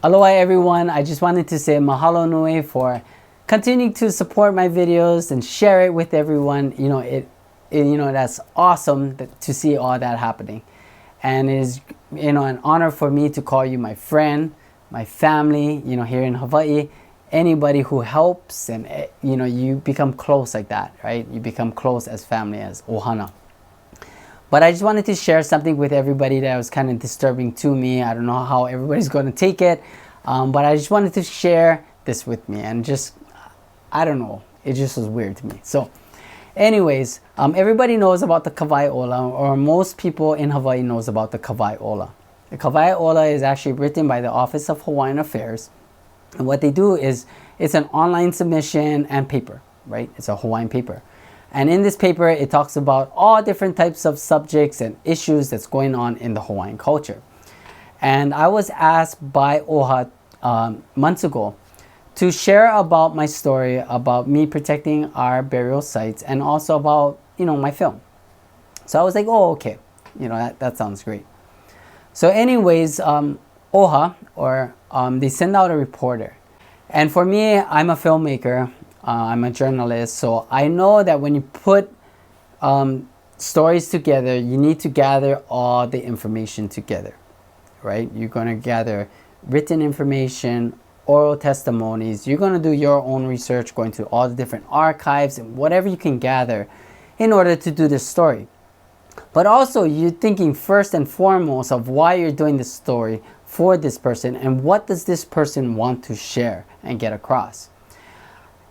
Aloha everyone, I just wanted to say mahalo nui for continuing to support my videos and share it with everyone. That's awesome to see all that happening. And it is, an honor for me to call you my friend, my family, here in Hawaii. Anybody who helps and, you become close like that, right? You become close as family, as ohana. But I just wanted to share something with everybody that was kind of disturbing to me. I don't know how everybody's going to take it, but I just wanted to share this with me. And I don't know, it just was weird to me. So anyways, everybody knows about the Ka Wai Ola, or most people in Hawaii knows about the Ka Wai Ola. The Ka Wai Ola is actually written by the Office of Hawaiian Affairs. And what they do is, it's an online submission and paper, right? It's a Hawaiian paper. And in this paper, it talks about all different types of subjects and issues that's going on in the Hawaiian culture. And I was asked by OHA months ago to share about my story about me protecting our burial sites and also about, my film. So I was like, oh, okay. That sounds great. So anyways, OHA, they send out a reporter. And for me, I'm a filmmaker. I'm a journalist, so I know that when you put stories together, you need to gather all the information together, right? You're going to gather written information, oral testimonies. You're going to do your own research, going to all the different archives and whatever you can gather in order to do this story. But also, you're thinking first and foremost of why you're doing this story for this person and what does this person want to share and get across.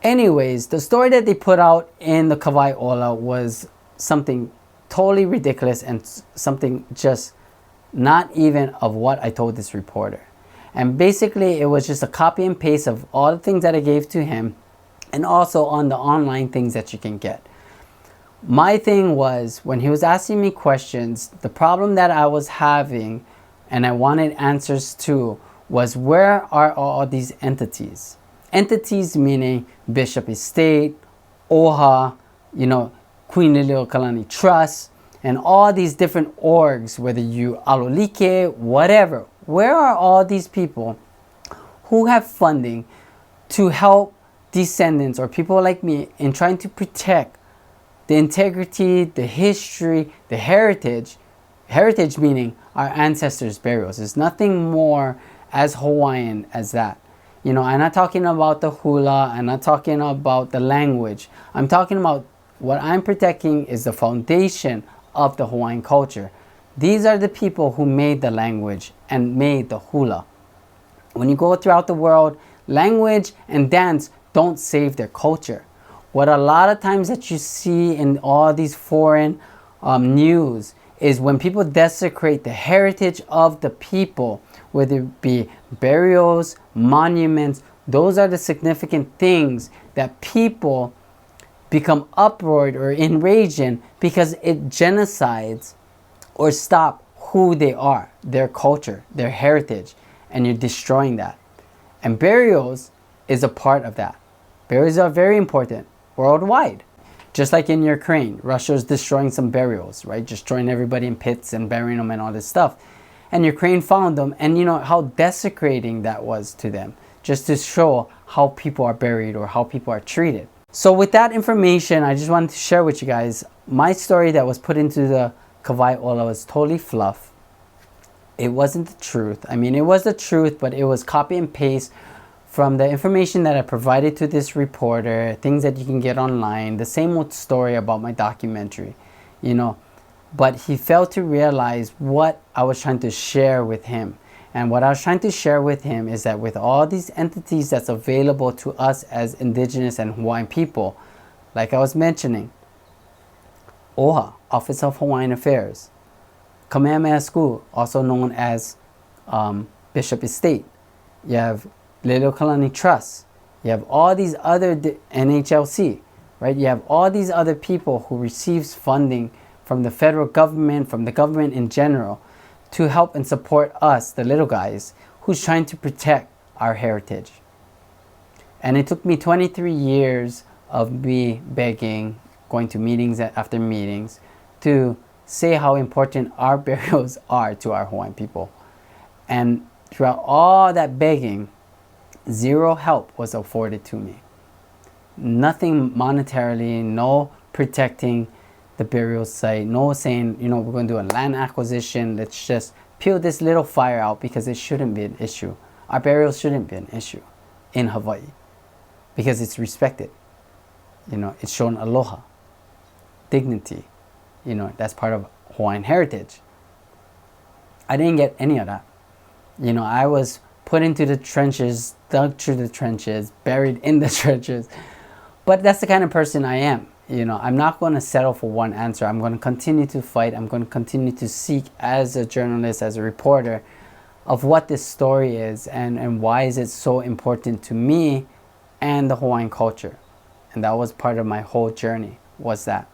Anyways, the story that they put out in the Ka Wai Ola was something totally ridiculous and something just not even of what I told this reporter. And basically, it was just a copy and paste of all the things that I gave to him and also on the online things that you can get. My thing was, when he was asking me questions, the problem that I was having and I wanted answers to was, where are all these entities? Entities meaning Bishop Estate, OHA, Queen Liliuokalani Trust, and all these different orgs, whether you Alolike, whatever. Where are all these people who have funding to help descendants or people like me in trying to protect the integrity, the history, the heritage? Heritage meaning our ancestors' burials. There's nothing more as Hawaiian as that. I'm not talking about the hula, I'm not talking about the language. I'm talking about what I'm protecting is the foundation of the Hawaiian culture. These are the people who made the language and made the hula. When you go throughout the world, language and dance don't save their culture. What a lot of times that you see in all these foreign news is when people desecrate the heritage of the people, whether it be burials, monuments, those are the significant things that people become uproared or enraged in because it genocides or stop who they are, their culture, their heritage, and you're destroying that. And burials is a part of that. Burials are very important worldwide. Just like in Ukraine, Russia's destroying some burials, right? Destroying everybody in pits and burying them and all this stuff. And Ukraine found them, and how desecrating that was to them, just to show how people are buried or how people are treated. So with that information, I just wanted to share with you guys my story that was put into the Ka Wai Ola was totally fluff. It wasn't the truth. I mean, it was the truth, but it was copy and paste from the information that I provided to this reporter, things that you can get online, the same old story about my documentary, But he failed to realize what I was trying to share with him. And what I was trying to share with him is that with all these entities that's available to us as indigenous and Hawaiian people, like I was mentioning, OHA, Office of Hawaiian Affairs, Kamehameha School, also known as Bishop Estate, you have Liliuokalani Trust, you have all these other NHLC, right? You have all these other people who receives funding from the federal government, from the government in general, to help and support us, the little guys, who's trying to protect our heritage. And it took me 23 years of me begging, going to meetings after meetings, to say how important our burials are to our Hawaiian people. And throughout all that begging, zero help was afforded to me. Nothing monetarily, no protecting the burial site, no saying, you know, we're going to do a land acquisition, let's just peel this little fire out, because it shouldn't be an issue. Our burials shouldn't be an issue in Hawaii because it's respected. You know, it's shown aloha, dignity. You know, that's part of Hawaiian heritage. I didn't get any of that. You know, I was put into the trenches, dug through the trenches, buried in the trenches. But that's the kind of person I am. You know, I'm not going to settle for one answer. I'm going to continue to fight. I'm going to continue to seek as a journalist, as a reporter, of what this story is and why is it so important to me and the Hawaiian culture. And that was part of my whole journey, was that.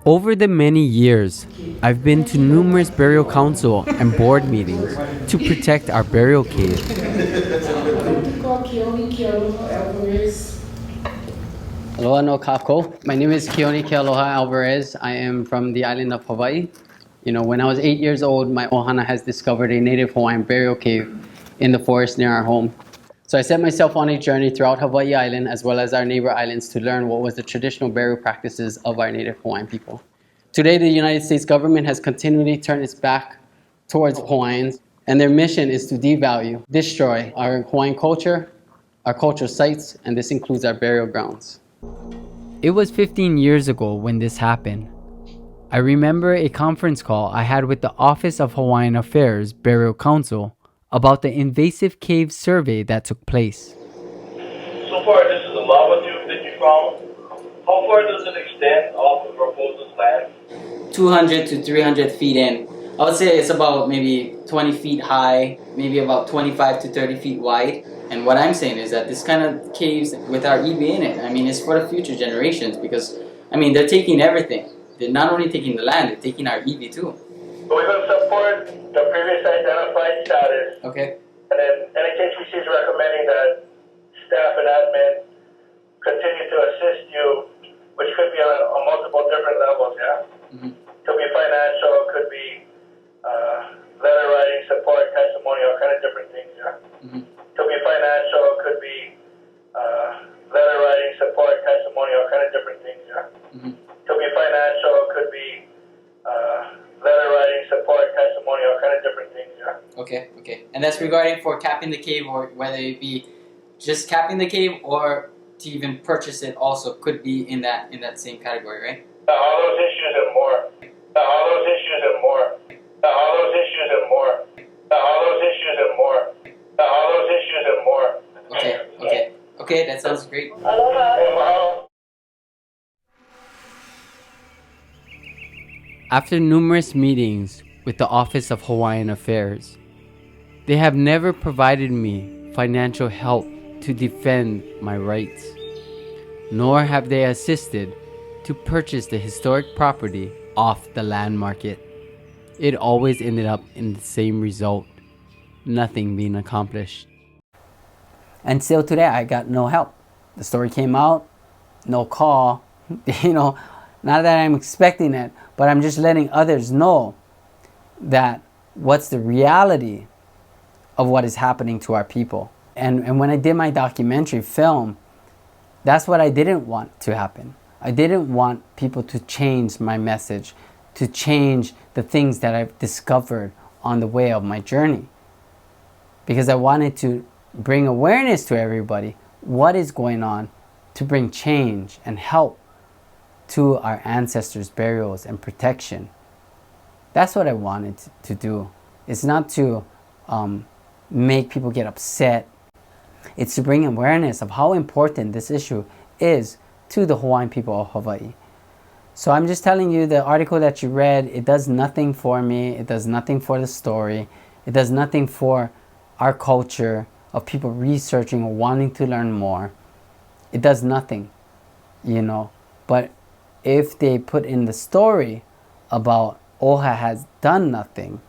Over the many years, I've been to numerous burial council and board meetings to protect our burial cave. Aloha no kako. My name is Keone Kealoha Alvarez. I am from the island of Hawaii. You know, when I was 8 years old, my ohana has discovered a native Hawaiian burial cave in the forest near our home. So I set myself on a journey throughout Hawaii Island as well as our neighbor islands to learn what was the traditional burial practices of our native Hawaiian people. Today, the United States government has continually turned its back towards Hawaiians, and their mission is to devalue, destroy our Hawaiian culture, our cultural sites, and this includes our burial grounds. It was 15 years ago when this happened. I remember a conference call I had with the Office of Hawaiian Affairs Burial Council about the invasive cave survey that took place. So far, this is a lava tube that you found. How far does it extend off the proposed land? 200 to 300 feet in. I would say it's about maybe 20 feet high, maybe about 25 to 30 feet wide. And what I'm saying is that this kind of caves with our EV in it, I mean, it's for the future generations because, I mean, they're taking everything. They're not only taking the land, they're taking our EV too. So we will support the previous identified status. Okay. And then NHHBC is recommending that staff and admin continue to assist you, which could be on multiple different levels, yeah? Mm-hmm. Could be financial, could be letter writing, support, testimony, all kind of different things, yeah? Mm-hmm. Could be financial, could be letter writing, support, testimony, all kind of different things, yeah? Mm-hmm. Could be financial, could be letter writing, support, testimony, all kind of different things, yeah? Okay. And that's regarding for capping the cave, or whether it be just capping the cave or to even purchase it also could be in that same category, right? All those issues and more. All those issues and more. All those issues and more. All those issues and more. All those issues and more. Okay, that sounds great. Aloha. After numerous meetings with the Office of Hawaiian Affairs, they have never provided me financial help to defend my rights, nor have they assisted to purchase the historic property off the land market. It always ended up in the same result, nothing being accomplished. And still today, I got no help. The story came out, no call, not that I'm expecting it, but I'm just letting others know that what's the reality of what is happening to our people. And when I did my documentary film, that's what I didn't want to happen. I didn't want people to change my message, to change the things that I've discovered on the way of my journey. Because I wanted to bring awareness to everybody what is going on, to bring change and help to our ancestors' burials and protection. That's what I wanted to do. It's not to make people get upset. It's to bring awareness of how important this issue is to the Hawaiian people of Hawaii. So I'm just telling you, the article that you read, it does nothing for me. It does nothing for the story. It does nothing for our culture of people researching or wanting to learn more. It does nothing, But if they put in the story about OHA has done nothing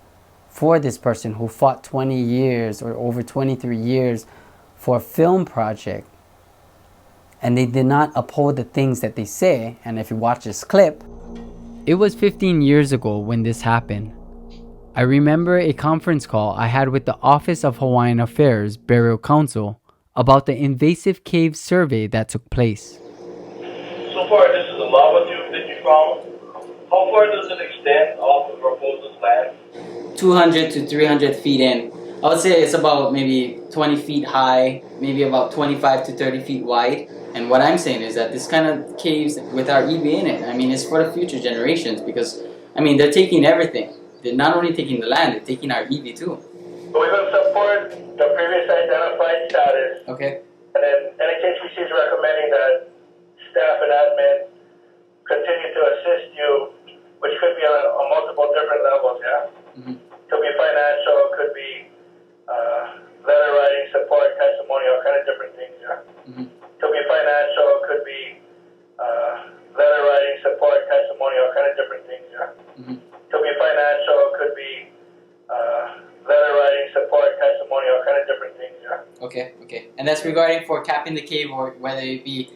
for this person who fought 20 years or over 23 years for a film project, and they did not uphold the things that they say, and if you watch this clip, it was 15 years ago when this happened. I remember a conference call I had with the Office of Hawaiian Affairs Burial Council about the invasive cave survey that took place. So far, this is a lava tube that you found. How far does it extend off the proposed land? 200 to 300 feet in. I would say it's about maybe 20 feet high, maybe about 25 to 30 feet wide. And what I'm saying is that this kind of caves with our EV in it, I mean, it's for the future generations because, I mean, they're taking everything. They're not only taking the land, they're taking our EV too. We will support the previous identified status. Okay. And then NHHBC is recommending that staff and admin continue to assist you, which could be on multiple different levels, yeah? Mm-hmm. Could be financial, could be letter writing, support, testimony, all kind of different things, yeah? Mm-hmm. Could be financial, could be letter writing, support, testimony, all kind of different things, yeah? Mm-hmm. Could be financial, could be letter writing, support, testimony, all kind of different things, yeah? Okay, okay. And that's regarding for capping the cave, or whether it be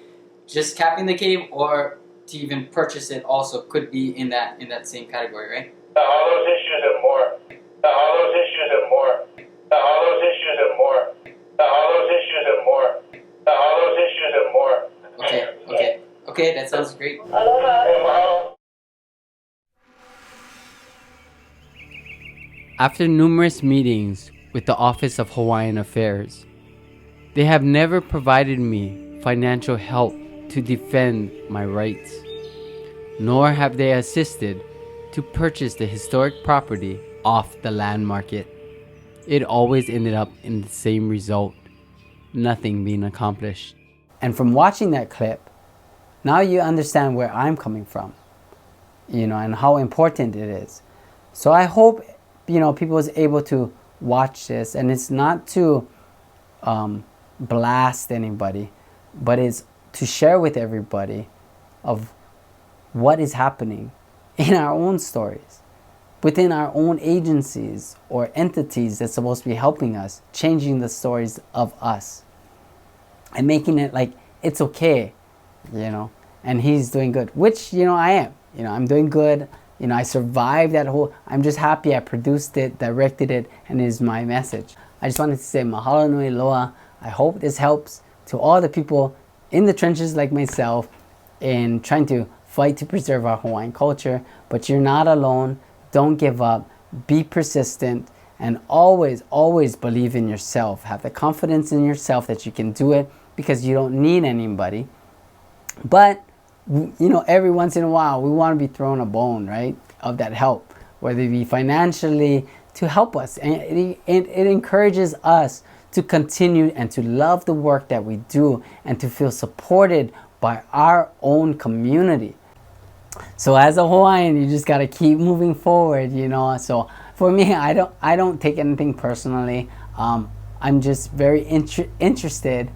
just capping the cave or to even purchase it also could be in that same category, right? All those issues and more. All those issues and more. All those issues and more. All those issues and more. All those issues and more. Okay, okay. Okay, that sounds great. Aloha. Hey, Mahalo. After numerous meetings with the Office of Hawaiian Affairs, they have never provided me financial help to defend my rights, nor have they assisted to purchase the historic property off the land market. It always ended up in the same result, nothing being accomplished. And from watching that clip, now you understand where I'm coming from, and how important it is. So I hope, people is able to watch this, and it's not to blast anybody, but it's to share with everybody of what is happening in our own stories, within our own agencies or entities that's supposed to be helping us, changing the stories of us and making it like it's okay, and he's doing good, which, I am. I'm doing good. I survived that whole, I'm just happy I produced it, directed it, and it is my message. I just wanted to say mahalo nui loa. I hope this helps to all the people in the trenches like myself in trying to fight to preserve our Hawaiian culture. But you're not alone. Don't give up. Be persistent. And always, always believe in yourself. Have the confidence in yourself that you can do it, because you don't need anybody. But, every once in a while, we want to be thrown a bone, right, of that help, whether it be financially, to help us. And it encourages us to continue and to love the work that we do and to feel supported by our own community. So as a Hawaiian, you just got to keep moving forward, So for me, I don't take anything personally. I'm just very interested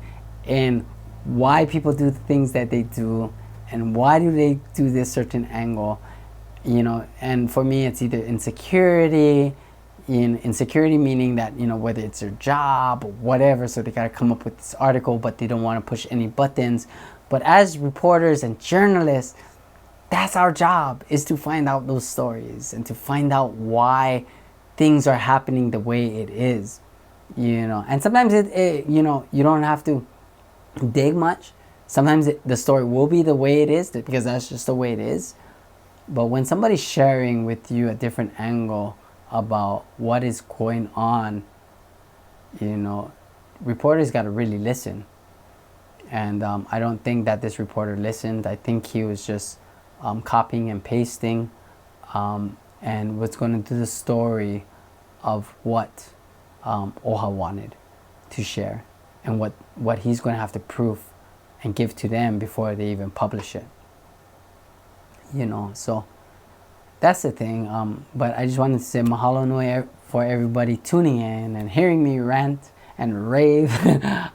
in why people do the things that they do and why do they do this certain angle, and for me it's either insecurity, insecurity meaning that, whether it's their job or whatever, so they got to come up with this article but they don't want to push any buttons. But as reporters and journalists, that's our job, is to find out those stories and to find out why things are happening the way it is, and sometimes you don't have to dig much. Sometimes the story will be the way it is because that's just the way it is. But when somebody's sharing with you a different angle about what is going on, reporters got to really listen. And I don't think that this reporter listened. I think he was just copying and pasting and was going to do the story of what Oha wanted to share and what he's going to have to prove and give to them before they even publish it. So that's the thing. But I just wanted to say mahalo nui for everybody tuning in and hearing me rant and rave.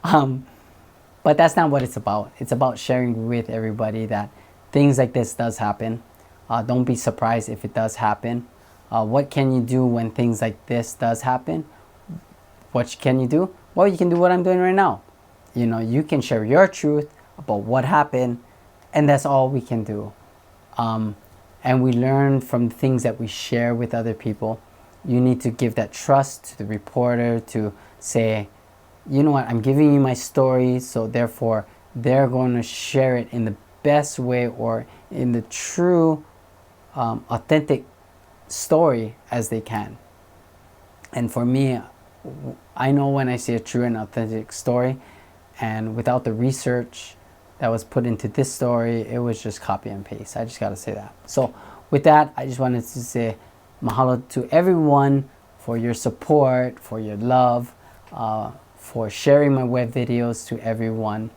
But that's not what it's about. It's about sharing with everybody that things like this does happen. Don't be surprised if it does happen. What can you do when things like this does happen? What can you do? Well, you can do what I'm doing right now. You can share your truth about what happened, and that's all we can do. And we learn from things that we share with other people. you need to give that trust to the reporter to say, you know what, I'm giving you my story, so therefore they're going to share it in the best way or in the true, authentic story as they can. And for me, I know when I see a true and authentic story, and without the research that was put into this story, it was just copy and paste. I just got to say that. So with that, I just wanted to say mahalo to everyone for your support, for your love, for sharing my web videos to everyone.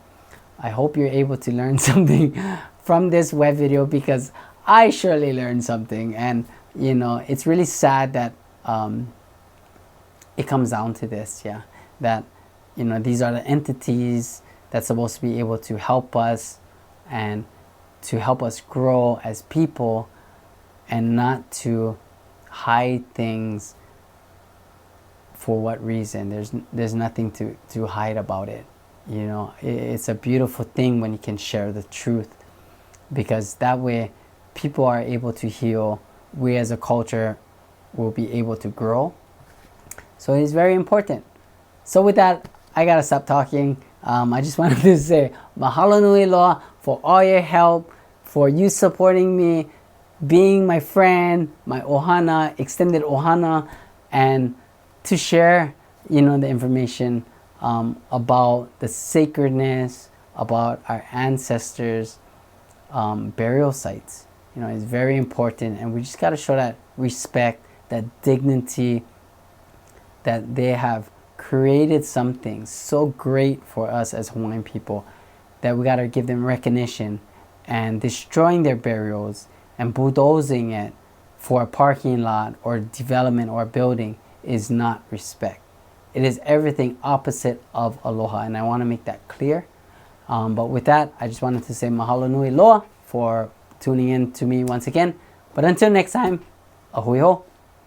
I hope you're able to learn something from this web video, because I surely learned something. And you know, it's really sad that it comes down to this, yeah, that, you know, these are the entities that's supposed to be able to help us and to help us grow as people, and not to hide things. For what reason? There's nothing to hide about it. You know, it's a beautiful thing when you can share the truth, because that way people are able to heal. We as a culture will be able to grow. So it's very important. So with that, I gotta stop talking. I just wanted to say mahalo nui loa for all your help, for you supporting me, being my friend, my ohana, extended ohana, and to share, you know, the information about the sacredness, about our ancestors' burial sites. You know, it's very important, and we just got to show that respect, that dignity, that they have created something so great for us as Hawaiian people, that we got to give them recognition. And destroying their burials and bulldozing it for a parking lot or development or building is not respect. It is everything opposite of aloha, and I want to make that clear. But with that, I just wanted to say mahalo nui loa for tuning in to me once again. But until next time, ahui ho.